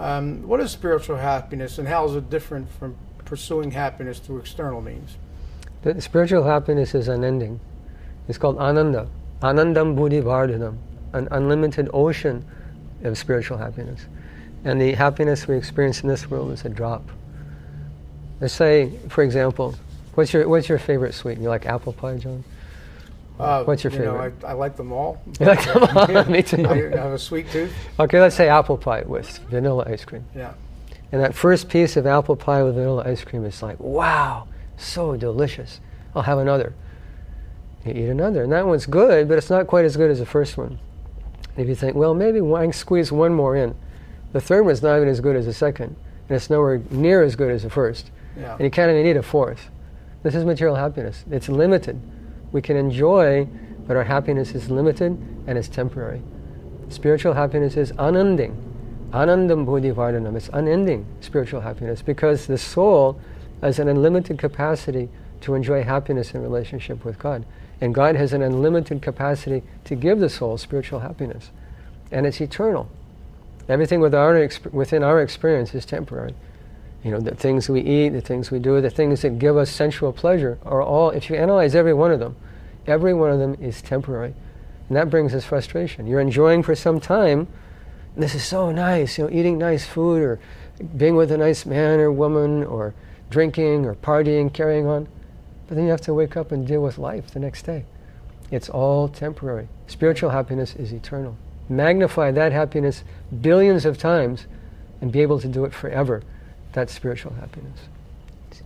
What is spiritual happiness, and how is it different from pursuing happiness through external means? The spiritual happiness is unending. It's called ananda. Anandam buddhi vardhanam, an unlimited ocean of spiritual happiness. And the happiness we experience in this world is a drop. Let's say, for example, what's your favorite sweet? You like apple pie, John? What's your favorite? I like them all. You like them all? Me too. I have a sweet tooth. Okay, let's say apple pie with vanilla ice cream. Yeah. And that first piece of apple pie with vanilla ice cream is like, wow, so delicious. I'll have another. You eat another, and that one's good, but it's not quite as good as the first one. If you think, well, maybe I can squeeze one more in. The third one's not even as good as the second, and it's nowhere near as good as the first. Yeah. And you can't even eat a fourth. This is material happiness. It's limited. We can enjoy, but our happiness is limited and it's temporary. Spiritual happiness is unending. Anandam buddhi vardhanam. It's unending spiritual happiness because the soul has an unlimited capacity to enjoy happiness in relationship with God. And God has an unlimited capacity to give the soul spiritual happiness. And it's eternal. Everything within our experience is temporary. You know, the things we eat, the things we do, the things that give us sensual pleasure are all, if you analyze every one of them is temporary. And that brings us frustration. You're enjoying for some time, and this is so nice, you know, eating nice food or being with a nice man or woman or drinking or partying, carrying on. But then you have to wake up and deal with life the next day. It's all temporary. Spiritual happiness is eternal. Magnify that happiness billions of times and be able to do it forever. That's spiritual happiness.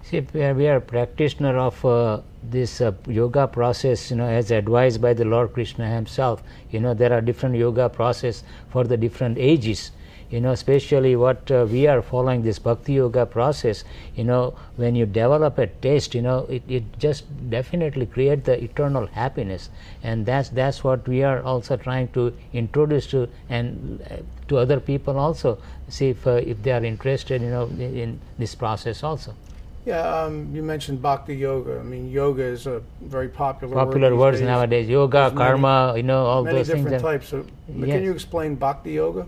See, we are practitioner of this yoga process, you know, as advised by the Lord Krishna himself. You know, there are different yoga process for the different ages. You know, especially what we are following this bhakti yoga process, you know, when you develop a taste, you know, it just definitely creates the eternal happiness. And that's what we are also trying to introduce to and to other people also, see if they are interested, you know, in this process also. Yeah, you mentioned bhakti yoga. I mean, yoga is a very popular word these nowadays. Yoga, karma, you know, all those things. Many different types. So, yes. Can you explain bhakti yoga?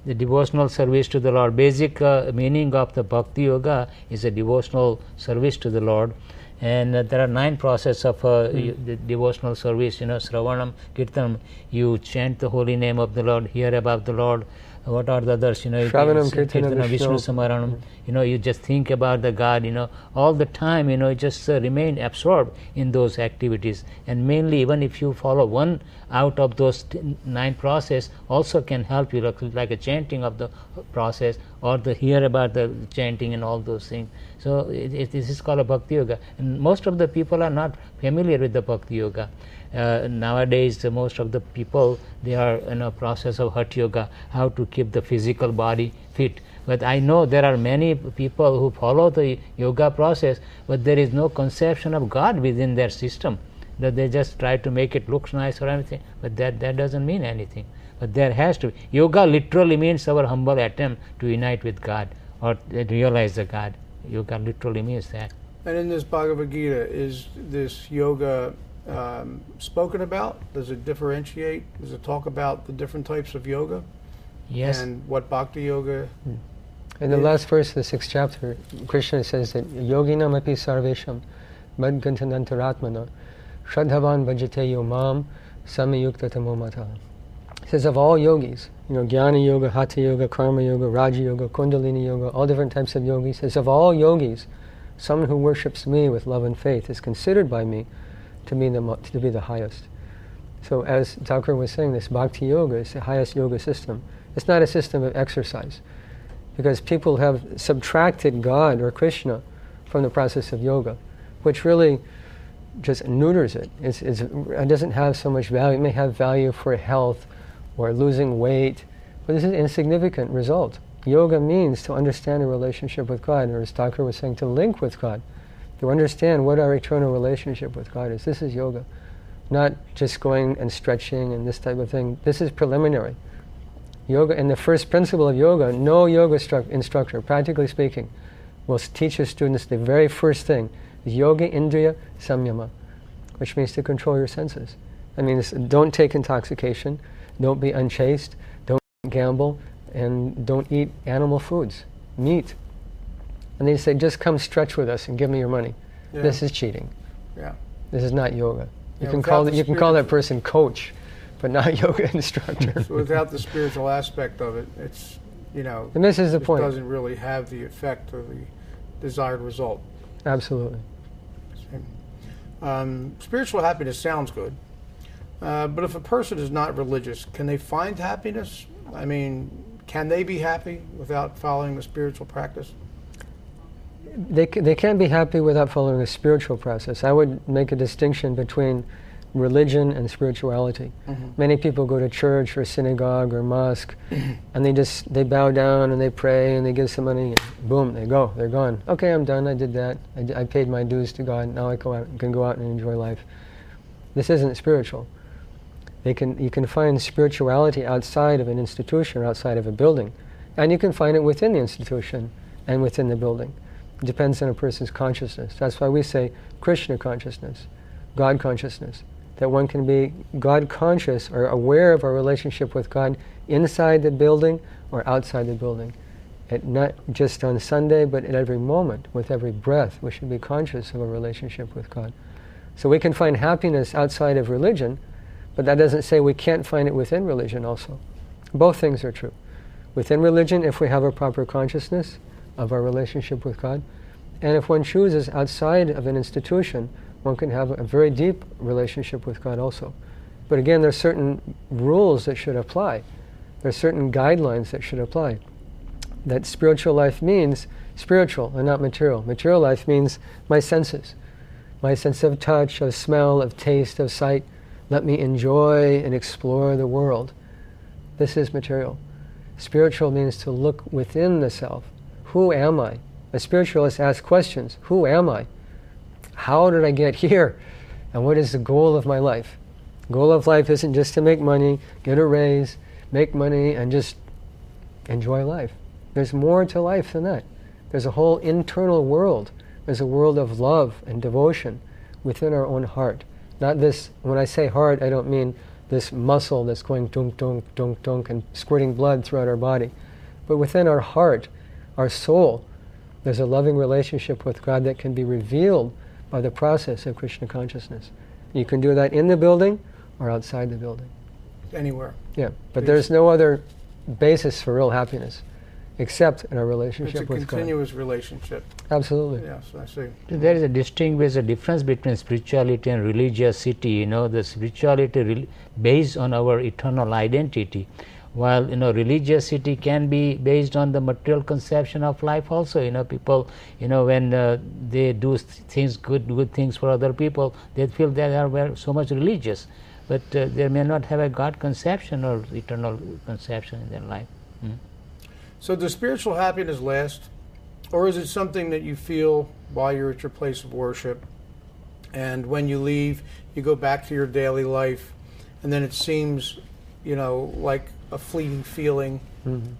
The devotional service to the Lord. Basic meaning of the bhakti yoga is a devotional service to the Lord. And there are 9 processes of the devotional service, you know, Sravanam, Kirtanam. You chant the holy name of the Lord, hear about the Lord. What are the others, you know? Shravanam, Kirtanam, Vishnu Samaranam. You know, you just think about the God, you know, all the time, you know, you just remain absorbed in those activities. And mainly, even if you follow one out of those 9 process, also can help you, like a chanting of the process, or the hear about the chanting and all those things. So this is called a bhakti yoga. And most of the people are not familiar with the bhakti yoga. Nowadays, most of the people, they are in a process of hatha yoga, how to keep the physical body fit. But I know there are many people who follow the yoga process, but there is no conception of God within their system. That they just try to make it look nice or anything, but that doesn't mean anything. But there has to be. Yoga literally means our humble attempt to unite with God or realize the God. Yoga literally means that. And in this Bhagavad-gita, is this yoga spoken about? Does it differentiate? Does it talk about the different types of yoga? Yes. And what bhakti yoga In the last verse of the 6th chapter, Krishna says that yoginam api sarvesham madgantanantaratmana shradhavan bhajate yomam samayukta tamomata. He says of all yogis, you know, jnana yoga, hatha yoga, karma yoga, raja yoga, kundalini yoga, all different types of yogis. He says of all yogis, someone who worships me with love and faith is considered by me to be the highest. So as Thakor was saying, this bhakti yoga is the highest yoga system. It's not a system of exercise, because people have subtracted God or Krishna from the process of yoga, which really just neuters it. It doesn't have so much value. It may have value for health or losing weight, but this is an insignificant result. Yoga means to understand a relationship with God, or as Thakor was saying, to link with God, to understand what our eternal relationship with God is. This is yoga, not just going and stretching and this type of thing. This is preliminary. Yoga, and the first principle of yoga, no yoga instructor, practically speaking, will teach his students the very first thing is yoga indriya samyama, which means to control your senses. That means don't take intoxication, don't be unchaste, don't gamble, and don't eat animal foods, meat. And they say, just come stretch with us and give me your money. Yeah. This is cheating. Yeah. This is not yoga. You Yeah, can without the you can call that person coach, but not yoga instructor. So without the spiritual aspect of it, it's, you know, And this is the it point. doesn't really have the effect or the desired result. Absolutely. Spiritual happiness sounds good, but if a person is not religious, can they find happiness? I mean, can they be happy without following the spiritual practice? They can't be happy without following a spiritual process. I would make a distinction between religion and spirituality. Mm-hmm. Many people go to church or synagogue or mosque and they bow down and they pray and they give some money and boom, they're gone. Okay, I'm done, I did that. I paid my dues to God, now I can go out and enjoy life. This isn't spiritual. You can find spirituality outside of an institution or outside of a building. And you can find it within the institution and within the building. It depends on a person's consciousness. That's why we say Krishna consciousness, God consciousness. That one can be God conscious or aware of our relationship with God inside the building or outside the building. Not just on Sunday, but at every moment, with every breath, we should be conscious of a relationship with God. So we can find happiness outside of religion, but that doesn't say we can't find it within religion also. Both things are true. Within religion, if we have a proper consciousness of our relationship with God, and if one chooses outside of an institution, one can have a very deep relationship with God also. But again, there are certain rules that should apply. There are certain guidelines that should apply. That spiritual life means spiritual and not material. Material life means my senses. My sense of touch, of smell, of taste, of sight. Let me enjoy and explore the world. This is material. Spiritual means to look within the self. Who am I? A spiritualist asks questions. Who am I? How did I get here? And what is the goal of my life? The goal of life isn't just to make money, get a raise, make money, and just enjoy life. There's more to life than that. There's a whole internal world. There's a world of love and devotion within our own heart. Not this, when I say heart, I don't mean this muscle that's going dunk, dunk, dunk, dunk, and squirting blood throughout our body. But within our heart, our soul, there's a loving relationship with God that can be revealed by the process of Krishna consciousness. You can do that in the building or outside the building. Anywhere. Yeah, but there's no other basis for real happiness except in our relationship with God. It's a continuous relationship. Absolutely. Yes, I see. There is a difference between spirituality and religiosity. You know, the spirituality based on our eternal identity, while religiosity can be based on the material conception of life also. People, when they do things, good things for other people, they feel they are so much religious, but they may not have a God conception or eternal conception in their life. So does spiritual happiness last? Or is it something that you feel while you're at your place of worship, and when you leave, you go back to your daily life, and then it seems, like a fleeting feeling? Mm-hmm.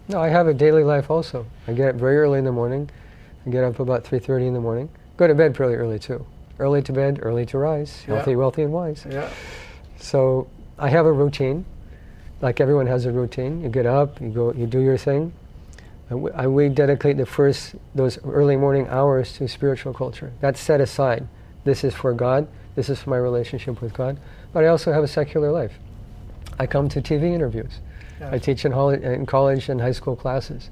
No, I have a daily life also. I get up very early in the morning. I get up about 3:30 in the morning. Go to bed fairly early too. Early to bed, early to rise. Healthy, wealthy, and wise. Yeah. So I have a routine. Like everyone has a routine. You get up, you go, you do your thing. And we dedicate those early morning hours to spiritual culture. That's set aside. This is for God. This is for my relationship with God. But I also have a secular life. I come to TV interviews. Yes. I teach in college and high school classes.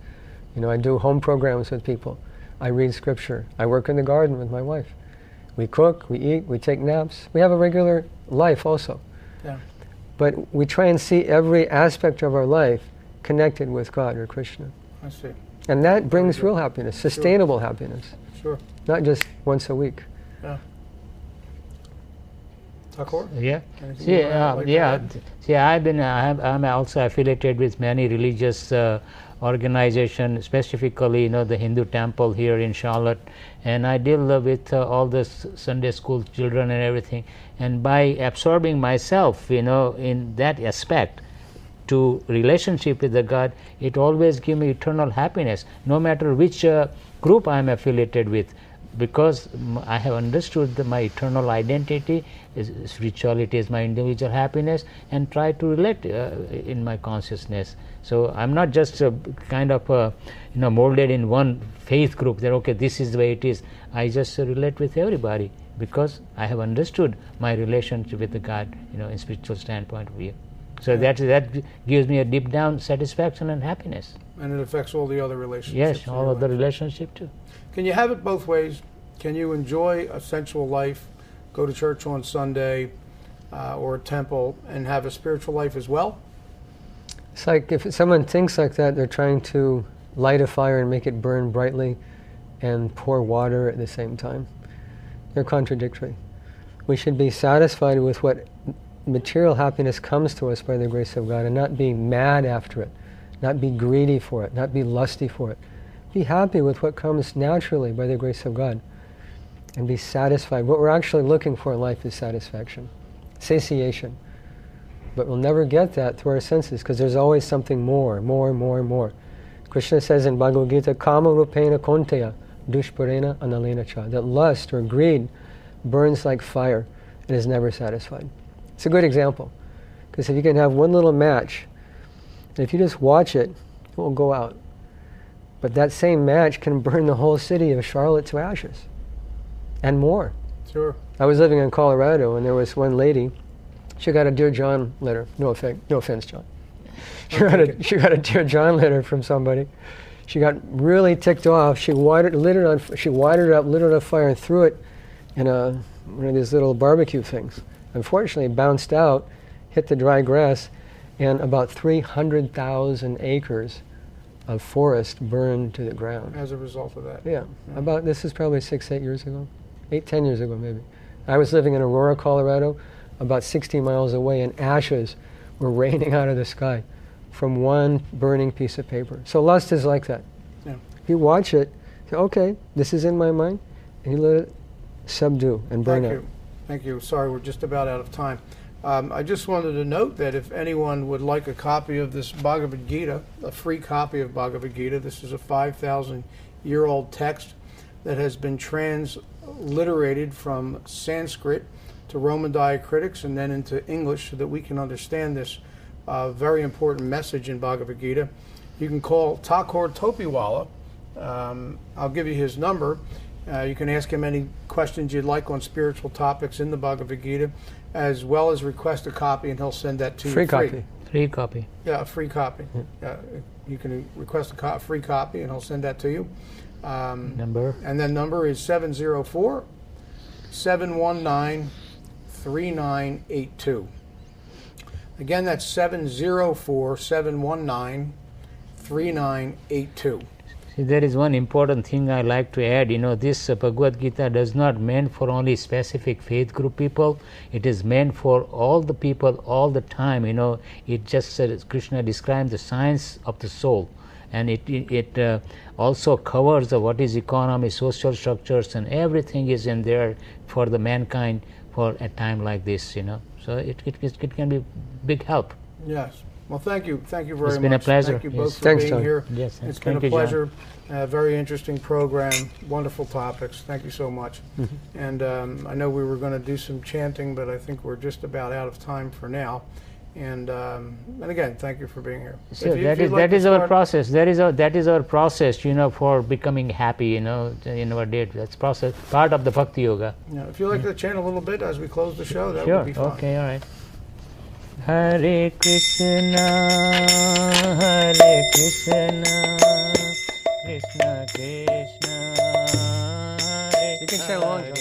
I do home programs with people. I read scripture. I work in the garden with my wife. We cook, we eat, we take naps. We have a regular life also. Yeah. But we try and see every aspect of our life connected with God or Krishna. I see. And that brings real happiness, sustainable happiness. Sure. Not just once a week. Yeah. Thakor? Yeah. Anything See, I'm also affiliated with many religious organizations, specifically, the Hindu temple here in Charlotte, and I deal with all the Sunday school children and everything. And by absorbing myself, in that aspect, to relationship with the God, it always gives me eternal happiness, no matter which group I am affiliated with. because I have understood my eternal identity, spirituality is my individual happiness, and try to relate in my consciousness. So I'm not just kind of molded in one faith group that okay, this is the way it is. I just relate with everybody because I have understood my relationship with the God, in spiritual standpoint of view. So that gives me a deep down satisfaction and happiness. And it affects all the other relationships. Yes, all of the relationship too. Can you have it both ways? Can you enjoy a sensual life, go to church on Sunday or a temple, and have a spiritual life as well? It's like if someone thinks like that, they're trying to light a fire and make it burn brightly and pour water at the same time. They're contradictory. We should be satisfied with what material happiness comes to us by the grace of God and not be mad after it, not be greedy for it, not be lusty for it. Be happy with what comes naturally by the grace of God and be satisfied. What we're actually looking for in life is satisfaction, satiation. But we'll never get that through our senses because there's always something more. Krishna says in Bhagavad-gita, Kama rupena konteya dushparena analena cha, that lust or greed burns like fire and is never satisfied. It's a good example because if you can have one little match, and if you just watch it, it will go out. But that same match can burn the whole city of Charlotte to ashes and more. Sure. I was living in Colorado and there was one lady. She got a Dear John letter. No offense, John. She got a Dear John letter from somebody. She got really ticked off. She wired it up, lit it on fire, and threw it in one of these little barbecue things. Unfortunately, it bounced out, hit the dry grass, and about 300,000 acres of forest burned to the ground. As a result of that. Yeah. This is probably 6-8 years ago. 10 years ago, maybe. I was living in Aurora, Colorado, about 60 miles away, and ashes were raining out of the sky from one burning piece of paper. So lust is like that. Yeah. If you watch it, say, okay, this is in my mind, and you let it subdue and burn out. Thank you. Sorry, we're just about out of time. I just wanted to note that if anyone would like a copy of this Bhagavad-gita, a free copy of Bhagavad-gita, this is a 5,000-year-old text that has been transliterated from Sanskrit to Roman diacritics and then into English so that we can understand this very important message in Bhagavad-gita. You can call Thakor Topiwala. I'll give you his number. You can ask him any questions you'd like on spiritual topics in the Bhagavad-gita, as well as request a copy, and he'll send that to you free. Free copy. Yeah, a free copy. You can request a free copy, and he'll send that to you. Number? And then number is 704-719-3982. Again, that's 704-719-3982. See, there is one important thing I like to add. This Bhagavad-gita does not meant for only specific faith group people. It is meant for all the people all the time. It just says Krishna describes the science of the soul, and it also covers what is economy, social structures, and everything is in there for the mankind for a time like this. So it can be big help. Yes. Well, thank you very much. It's been a pleasure. Thank you both for Thanks, being John. here. Yes, it's been a pleasure. Very interesting program. Wonderful topics. Thank you so much. And I know we were going to do some chanting, but I think we're just about out of time for now. And again, thank you for being here. So that is our process. That is our process. For becoming happy. In our day. That's process. Part of the Bhakti Yoga. Yeah, if you'd like to chant a little bit as we close the show, that Sure. would be fun. Okay. All right. Hare Krishna, Krishna Krishna, Hare You can chant along, John.